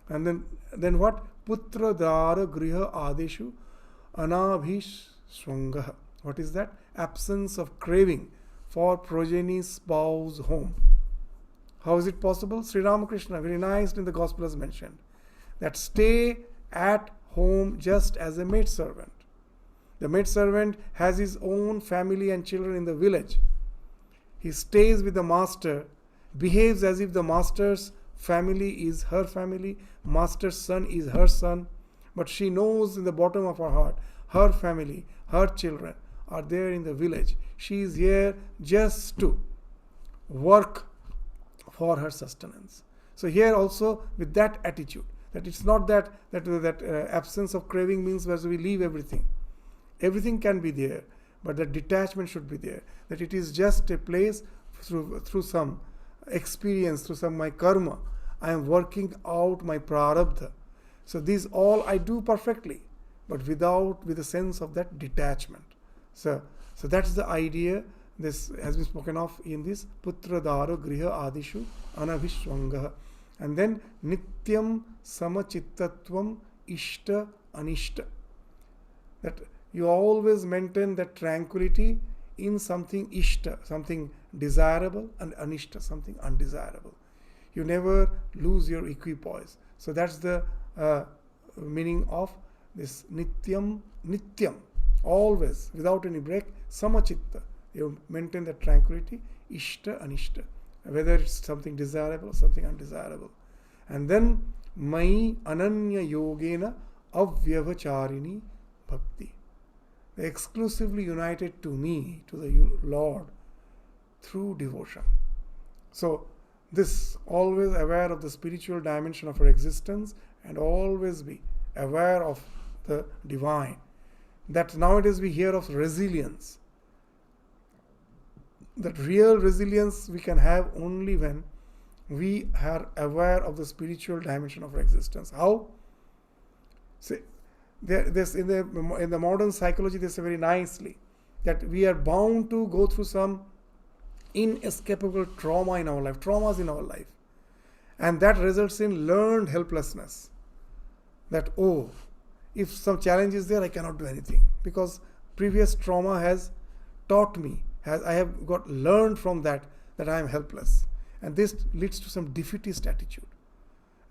And then what? Putra dara griha adeshu anabhishwangaha. What is that? Absence of craving for progeny, spouse, home. How is it possible? Sri Ramakrishna, very nice in the Gospel has mentioned that stay at home just as a maidservant. The maidservant has his own family and children in the village. He stays with the master, behaves as if the master's family is her family, master's son is her son, but she knows in the bottom of her heart, her family, her children are there in the village. She is here just to work for her sustenance. So here also with that attitude, that it's not that absence of craving means where we leave everything. Everything can be there, but the detachment should be there. That it is just a place through some experience, through some my karma, I am working out my prarabdha. So these all I do perfectly, but with a sense of that detachment. So that's the idea. This has been spoken of in this putra dara griha adishu anabhishwangaha. And then nityam samachittatvam ishta anishta. That you always maintain that tranquility in something ishta, something desirable, and anishta, something undesirable. You never lose your equipoise. So that's the meaning of this nityam, always, without any break, samachitta. You maintain that tranquility, ishta, anishta, whether it's something desirable or something undesirable. And then mai ananya yogena avyavacharini bhakti. Exclusively united to me, to the Lord, through devotion. So this, always aware of the spiritual dimension of our existence and always be aware of the divine. That nowadays we hear of resilience. That real resilience we can have only when we are aware of the spiritual dimension of our existence. How? See, this in the modern psychology, they say very nicely that we are bound to go through some inescapable traumas in our life, and that results in learned helplessness. That, oh, if some challenge is there, I cannot do anything because previous trauma has taught me, I have got learned from that I am helpless, and this leads to some defeatist attitude.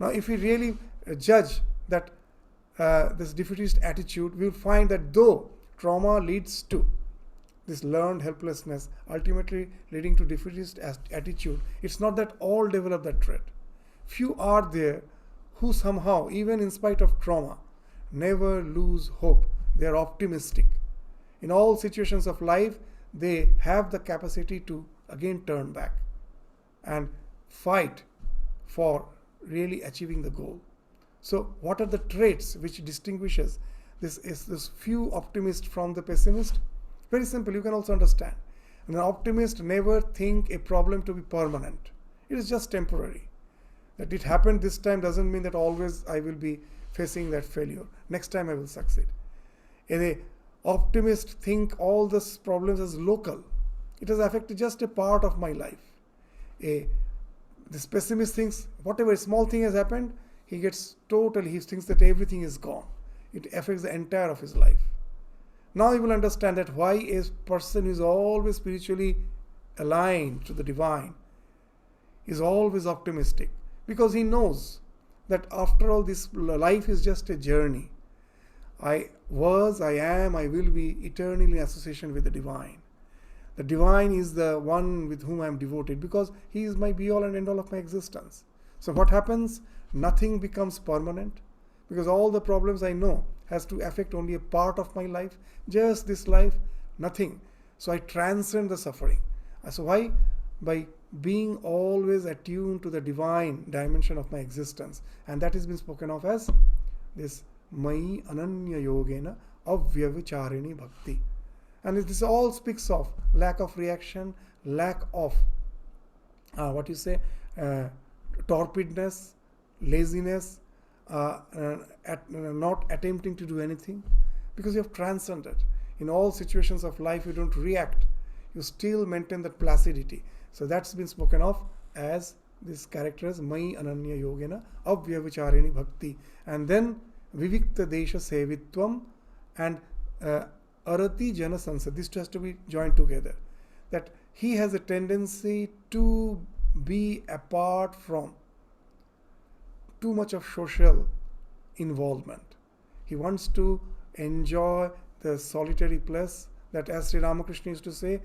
Now, if we really judge that this defeatist attitude, we will find that though trauma leads to this learned helplessness, ultimately leading to defeatist attitude, it's not that all develop that trait. Few are there who somehow, even in spite of trauma, never lose hope. They are optimistic. In all situations of life, they have the capacity to again turn back and fight for really achieving the goal. So what are the traits which distinguishes this few optimist from the pessimist? Very simple, you can also understand. An optimist never think a problem to be permanent. It is just temporary. That it happened this time doesn't mean that always I will be facing that failure. Next time I will succeed. An optimist think all these problems as local. It has affected just a part of my life. This pessimist thinks whatever small thing has happened, he thinks that everything is gone. It affects the entire of his life. Now you will understand that why a person who is always spiritually aligned to the divine is always optimistic, because he knows that after all, this life is just a journey. I am, I will be eternally in association with the divine. The divine is the one with whom I am devoted because he is my be all and end all of my existence. So what happens? Nothing becomes permanent because all the problems I know has to affect only a part of my life, just this life, nothing. So I transcend the suffering. So why? By being always attuned to the divine dimension of my existence. And that has been spoken of as this Mai Ananya Yogena Avyavicharini Bhakti. And this all speaks of lack of reaction, lack of torpidness, laziness, not attempting to do anything, because you have transcended. In all situations of life, you don't react. You still maintain that placidity. So that's been spoken of as this character as Mai Ananya Yogena Avyavicharini Bhakti. And then Vivikta Desha Sevitvam and Arati Jana Sansad. This has to be joined together. That he has a tendency to be apart from too much of social involvement. He wants to enjoy the solitary place, that as Sri Ramakrishna used to say,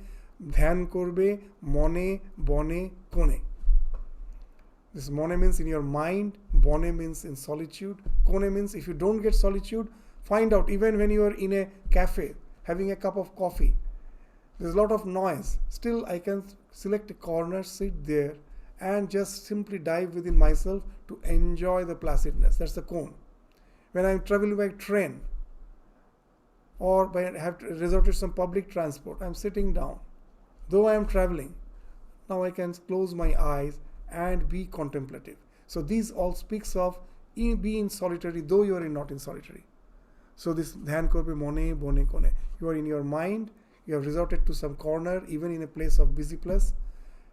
Dhyan korbe mone bone kone. This mone means in your mind, bone means in solitude, kone means if you don't get solitude, find out even when you are in a cafe having a cup of coffee, there's a lot of noise. Still I can select a corner, sit there and just simply dive within myself to enjoy the placidness. That's the cone. When I'm traveling by train or have resorted to some public transport, I'm sitting down. Though I am traveling, now I can close my eyes and be contemplative. So these all speaks of being solitary, though you are not in solitary. So this dhyan korbe mone bone kone. You are in your mind, you have resorted to some corner, even in a place of busy place,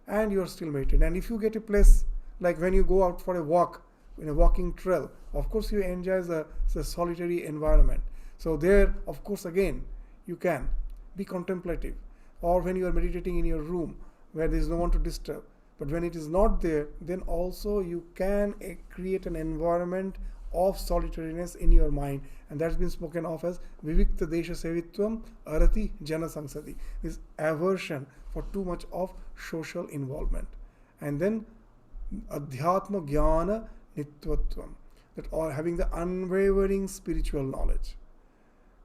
and you are still meditating. And if you get a place, like when you go out for a walk, in a walking trail, of course you enjoy the solitary environment. So there, of course, again, you can be contemplative. Or when you are meditating in your room, where there is no one to disturb. But when it is not there, then also you can create an environment of solitariness in your mind, and that's been spoken of as Vivikta Desha Sevitvam Arati Jana Sangsati, this aversion for too much of social involvement. And then Adhyatma Jnana Nitvatvam, that all having the unwavering spiritual knowledge.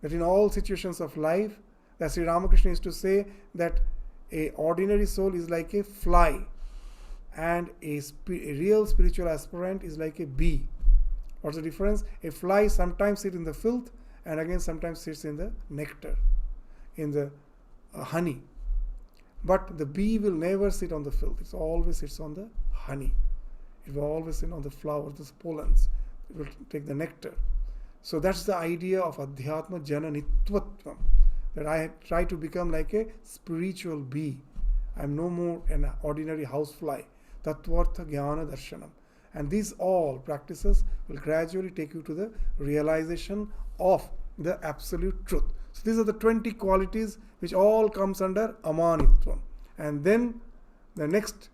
That in all situations of life, that Sri Ramakrishna used to say that a ordinary soul is like a fly and a real spiritual aspirant is like a bee. What's the difference? A fly sometimes sits in the filth and again sometimes sits in the nectar, in the honey. But the bee will never sit on the filth. It always sits on the honey. It will always on the flowers, the pollens. It will take the nectar. So that's the idea of Adhyatma Jananitvatvam. That I try to become like a spiritual bee. I'm no more an ordinary housefly. Tattvartha Jnana Darshanam. And these all practices will gradually take you to the realization of the absolute truth. So these are the 20 qualities which all comes under Amanitvam. And then the next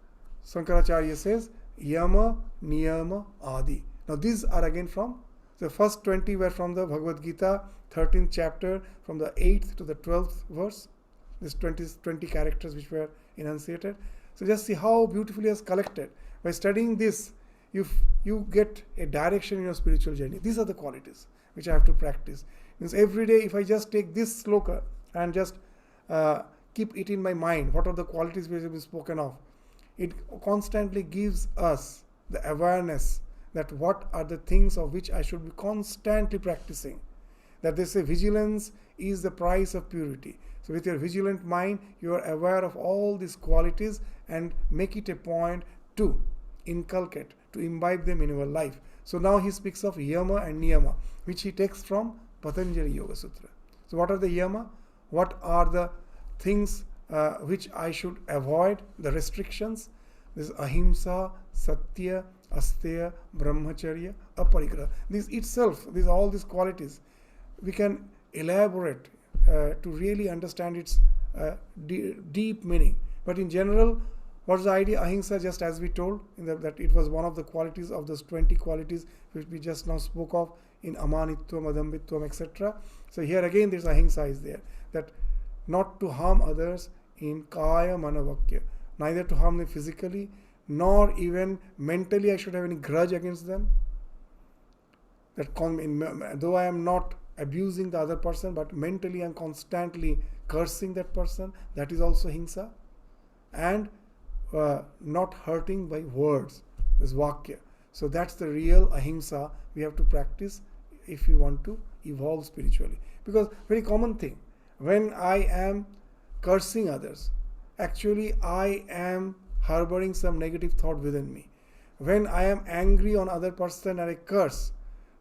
Sankaracharya says Yama, Niyama, Adi. Now these are again from the first 20 were from the Bhagavad Gita, 13th chapter, from the 8th to the 12th verse. These 20 characters which were enunciated. So just see how beautifully he has collected. By studying this, you get a direction in your spiritual journey. These are the qualities which I have to practice. Means every day, if I just take this sloka and just keep it in my mind, what are the qualities which have been spoken of, it constantly gives us the awareness that what are the things of which I should be constantly practicing. That they say vigilance is the price of purity. So with your vigilant mind, you are aware of all these qualities and make it a point to inculcate, to imbibe them in your life. So now he speaks of Yama and Niyama, which he takes from Patanjali Yoga Sutra. So what are the Yama? What are the things which I should avoid, the restrictions? This is Ahimsa, Satya, Asteya, Brahmacharya, Aparigraha. These all these qualities, we can elaborate to really understand its deep meaning. But in general, what's the idea? Ahimsa, just as we told, that it was one of the qualities of those 20 qualities which we just now spoke of in Amanitvam, Adambitvam, etc. So here again, this Ahimsa is there, that not to harm others in Kaya, Mana, Vakya. Neither to harm them physically, nor even mentally I should have any grudge against them. That though I am not abusing the other person, but mentally I am constantly cursing that person, that is also Hingsa. And not hurting by words, this Vakya. So that's the real Ahimsa we have to practice if we want to evolve spiritually. Because very common thing, when I am cursing others, actually I am harboring some negative thought within me. When I am angry on other person and I curse,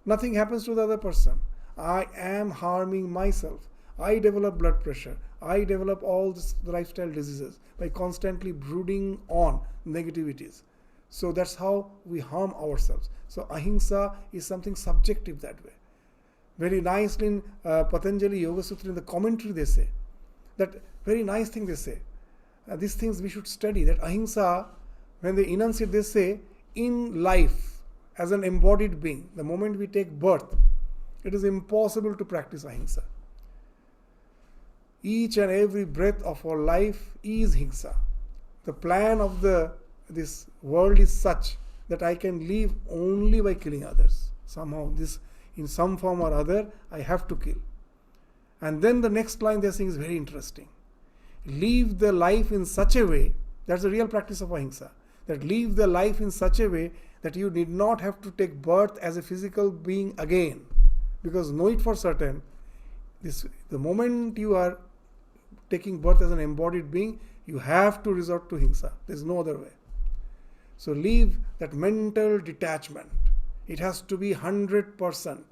nothing happens to the other person. I am harming myself. I develop blood pressure. I develop all the lifestyle diseases by constantly brooding on negativities. So that's how we harm ourselves. So Ahimsa is something subjective that way. Very nicely in Patanjali Yoga Sutra, in the commentary they say, that very nice thing they say. These things we should study, that Ahimsa, when they enunciate, they say, in life, as an embodied being, the moment we take birth, it is impossible to practice Ahimsa. Each and every breath of our life is Hingsa. The plan of this world is such that I can live only by killing others. Somehow, in some form or other, I have to kill. And then the next line they're saying is very interesting. Live the life in such a way, that's the real practice of Ahimsa, that live the life in such a way that you need not have to take birth as a physical being again. Because know it for certain, the moment you are taking birth as an embodied being, you have to resort to Hingsa. There's no other way. So leave that mental detachment. It has to be 100%,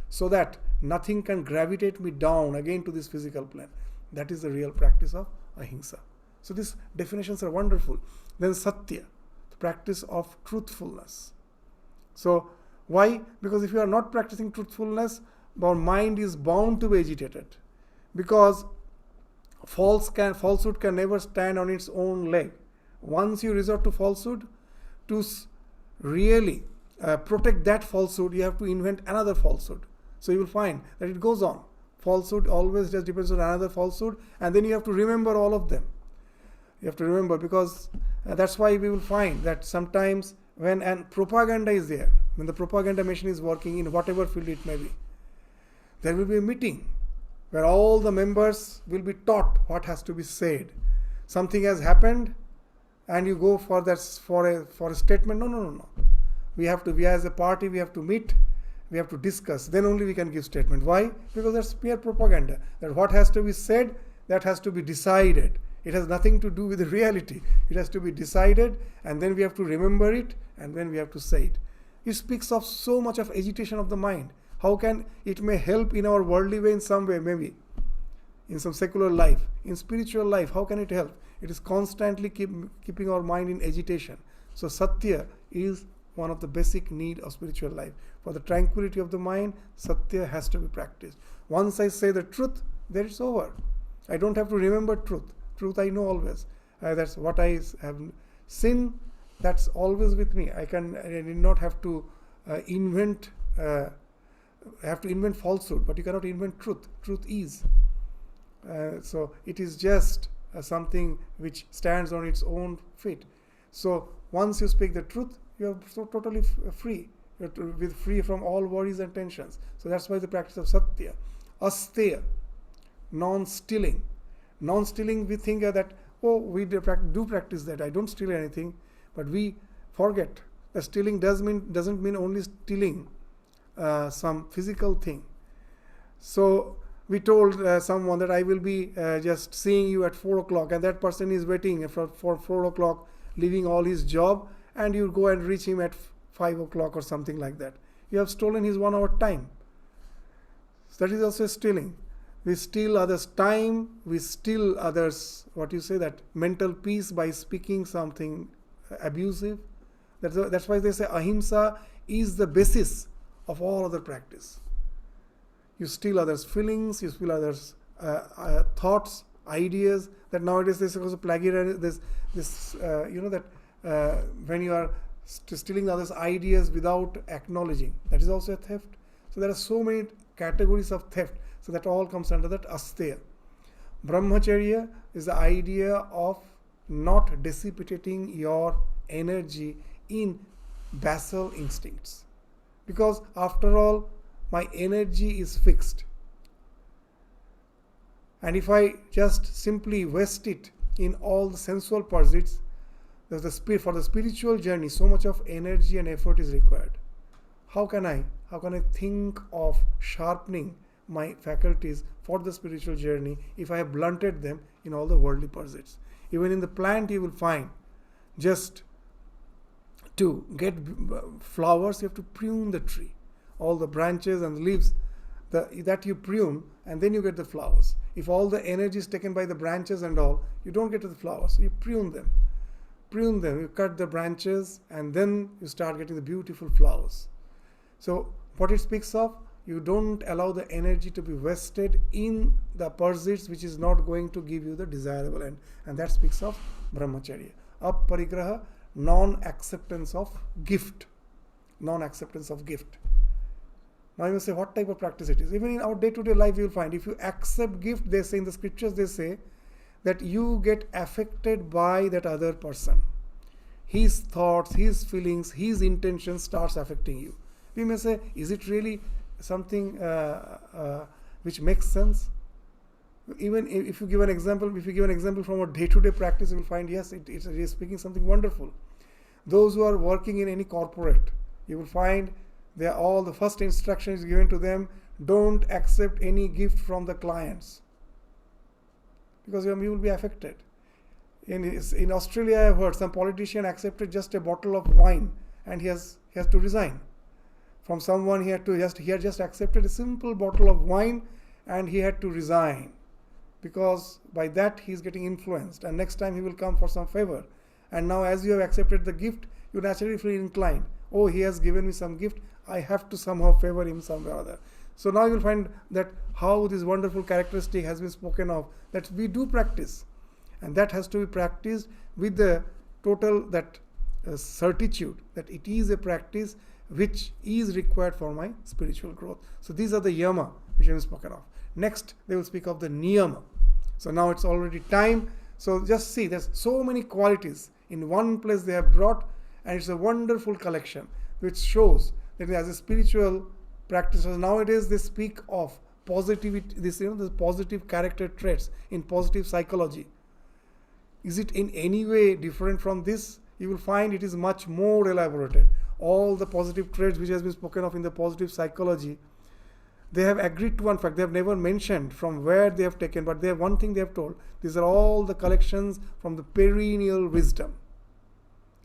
so that nothing can gravitate me down again to this physical plane. That is the real practice of Ahimsa. So these definitions are wonderful. Then Satya, the practice of truthfulness. So why? Because if you are not practicing truthfulness, our mind is bound to be agitated. Because falsehood can never stand on its own leg. Once you resort to falsehood, to really protect that falsehood, you have to invent another falsehood. So you will find that it goes on. Falsehood always just depends on another falsehood, and then you have to remember all of them. You have to remember, because that's why we will find that sometimes when propaganda is there, when the propaganda machine is working in whatever field it may be, there will be a meeting where all the members will be taught what has to be said. Something has happened, and you go for a statement. No. We as a party, we have to meet, we have to discuss. Then only we can give statement. Why? Because that's mere propaganda. That what has to be said, that has to be decided It has nothing to do with the reality. It has to be decided, and then we have to remember it, and then we have to say it. It speaks of so much of agitation of the mind. How can it may help in our worldly way in some way, maybe in some secular life, in spiritual life? How can it help? It is constantly keeping our mind in agitation. So Satya is one of the basic need of spiritual life. For the tranquility of the mind, Satya has to be practiced. Once I say the truth, then it's over. I don't have to remember truth. Truth I know always. That's what I have. Sin, that's always with me. I did not have to invent. I have to invent falsehood, but you cannot invent truth. Truth is. So it is just something which stands on its own feet. So once you speak the truth, you are so totally free. You are free from all worries and tensions. So that's why the practice of Satya. Asteya, non-stealing. Non-stealing, we think that, oh, we do practice that. I don't steal anything. But we forget that stealing doesn't mean only stealing some physical thing. So we told someone that I will be just seeing you at 4 o'clock, and that person is waiting for 4 o'clock, leaving all his job, and you go and reach him at 5 o'clock or something like that. You have stolen his 1 hour time. So that is also stealing. We steal others' time, we steal others, that mental peace by speaking something abusive. That's why they say ahimsa is the basis of all other practice. You steal others' feelings, you steal others' thoughts, ideas. That nowadays there's also plagiarism. When you are stealing others' ideas without acknowledging, that is also a theft. So there are so many categories of theft. So that all comes under that asteya. Brahmacharya is the idea of not dissipating your energy in basal instincts. Because after all, my energy is fixed. And if I just simply waste it in all the sensual pursuits, for the spiritual journey, so much of energy and effort is required. How can I think of sharpening my faculties for the spiritual journey if I have blunted them in all the worldly pursuits? Even in the plant you will find, just to get flowers you have to prune the tree. All the branches and leaves that you prune, and then you get the flowers. If all the energy is taken by the branches and all, you don't get to the flowers. So you prune them, you cut the branches, and then you start getting the beautiful flowers. So what it speaks of, you don't allow the energy to be wasted in the pursuits which is not going to give you the desirable end. And that speaks of brahmacharya. Aparigraha, non-acceptance of gift. Non-acceptance of gift. Now you may say, what type of practice it is? Even in our day-to-day life you will find, if you accept gift, they say in the scriptures, they say that you get affected by that other person. His thoughts, his feelings, his intentions starts affecting you. We may say, is it really something which makes sense? Even if you give an example, from a day-to-day practice, you will find, yes, it is speaking something wonderful. Those who are working in any corporate, you will find all the first instruction is given to them, don't accept any gift from the clients, because you will be affected. In Australia, I have heard some politician accepted just a bottle of wine, and he has to resign. From someone he had just accepted a simple bottle of wine, and he had to resign, because by that he is getting influenced, and next time he will come for some favor. And now as you have accepted the gift, you naturally feel inclined, oh, he has given me some gift, I have to somehow favor him some way or other. So now you will find that how this wonderful characteristic has been spoken of, that we do practice, and that has to be practiced with the total certitude that it is a practice which is required for my spiritual growth. So these are the yama which I have spoken of. Next, they will speak of the niyama. So now it's already time. So just see, there's so many qualities in one place they have brought, and it's a wonderful collection which shows that as a spiritual practitioners nowadays they speak of positivity, the positive character traits in positive psychology. Is it in any way different from this? You will find it is much more elaborated. All the positive traits which has been spoken of in the positive psychology, They have agreed to one fact. They have never mentioned from where they have taken, but they have one thing they have told. These are all the collections from the perennial wisdom.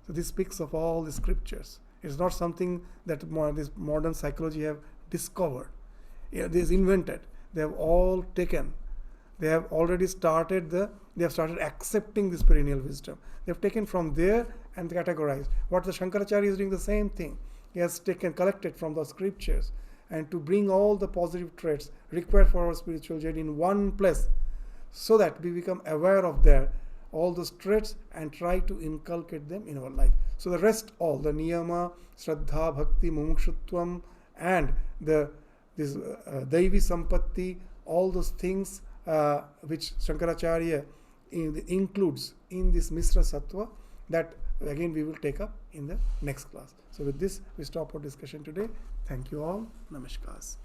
So this speaks of all the scriptures. It's not something that this modern psychology have discovered. This is invented. They have all taken. They have already started they have started accepting this perennial wisdom. They have taken from there and categorized. What the Shankaracharya is doing the same thing. He has collected from the scriptures and to bring all the positive traits required for our spiritual journey in one place, so that we become aware of all those traits and try to inculcate them in our life. So the rest, all the niyama, shraddha, bhakti, mumukshutvam, and this daivi sampatti, all those things which Shankaracharya includes in this Mishra Sattva, that again we will take up in the next class. So with this, we stop our discussion today. Thank you all. Namaskars.